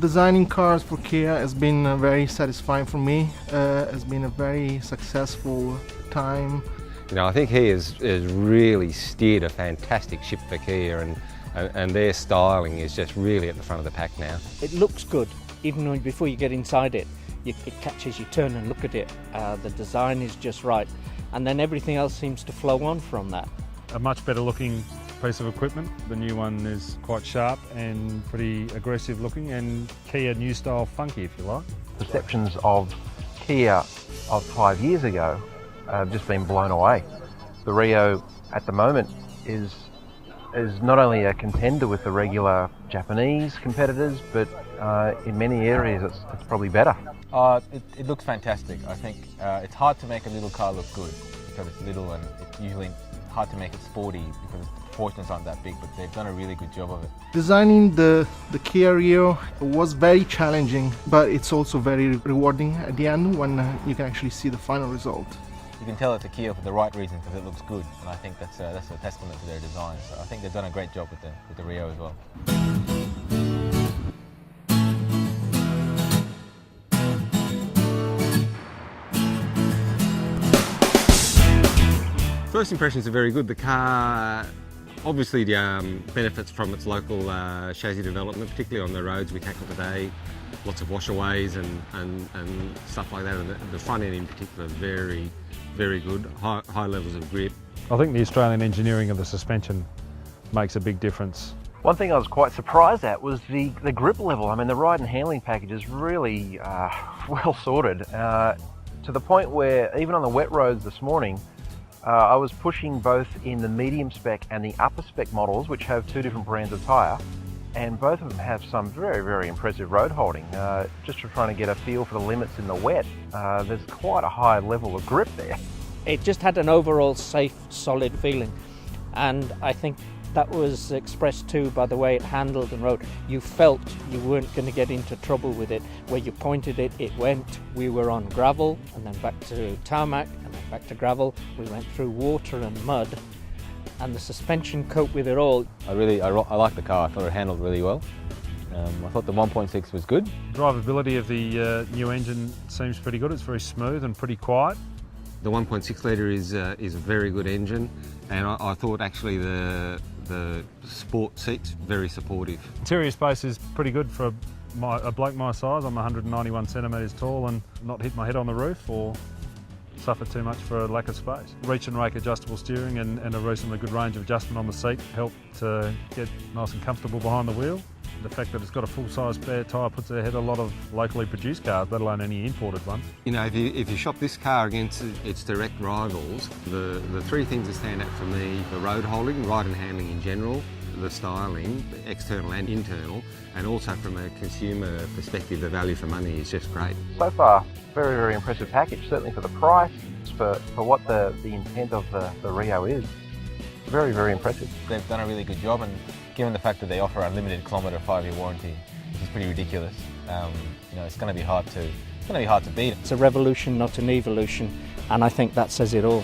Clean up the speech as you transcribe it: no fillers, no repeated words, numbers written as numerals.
Designing cars for Kia has been very satisfying for me. It's been a very successful time. You know, I think he has really steered a fantastic ship for Kia, and their styling is just really at the front of the pack now. It looks good, even when before you get inside it. It catches you, turn and look at it. The design is just right, and then everything else seems to flow on from that. A much better looking piece of equipment. The new one is quite sharp and pretty aggressive looking, and Kia new style funky, if you like. Perceptions of Kia of 5 years ago have just been blown away. The Rio at the moment is not only a contender with the regular Japanese competitors, but in many areas it's probably better. It looks fantastic. I think it's hard to make a little car look good because it's little, and it's usually hard to make it sporty because the proportions aren't that big, but they've done a really good job of it. Designing the Kia Rio was very challenging, but it's also very rewarding at the end when you can actually see the final result. You can tell it's a Kia for the right reason because it looks good, and I think that's a testament to their design. So I think they've done a great job with the Rio as well. First impressions are very good. The car obviously benefits from its local chassis development, particularly on the roads we tackle today. Lots of washaways and stuff like that. And the front end in particular, very, very good. High levels of grip. I think the Australian engineering of the suspension makes a big difference. One thing I was quite surprised at was the grip level. I mean, the ride and handling package is really well sorted, to the point where even on the wet roads this morning, I was pushing both in the medium spec and the upper spec models, which have two different brands of tyre, and both of them have some very, very impressive road holding. Just for trying to get a feel for the limits in the wet, there's quite a high level of grip there. It just had an overall safe, solid feeling, and I think that was expressed too by the way it handled and rode. You felt you weren't going to get into trouble with it. Where you pointed it, it went. We were on gravel and then back to tarmac and then back to gravel. We went through water and mud, and the suspension coped with it all. I like the car. I thought it handled really well. I thought the 1.6 was good. Drivability of the new engine seems pretty good. It's very smooth and pretty quiet. The 1.6 litre is a very good engine, and I thought actually the sport seats very supportive. Interior space is pretty good for a bloke my size. I'm 191 centimetres tall and not hit my head on the roof or suffer too much for a lack of space. Reach and rake adjustable steering and a reasonably good range of adjustment on the seat help to get nice and comfortable behind the wheel. The fact that it's got a full-size spare tyre puts ahead a lot of locally produced cars, let alone any imported ones. You know, if you shop this car against its direct rivals, the three things that stand out for me: the road holding, ride and handling in general, the styling, external and internal, and also from a consumer perspective, the value for money is just great. So far, very, very impressive package, certainly for the price, for what the intent of the Rio is. Very, very impressive. They've done a really good job, and given the fact that they offer unlimited kilometre 5-year warranty, which is pretty ridiculous, you know, it's going to be hard to beat. It's a revolution, not an evolution, and I think that says it all.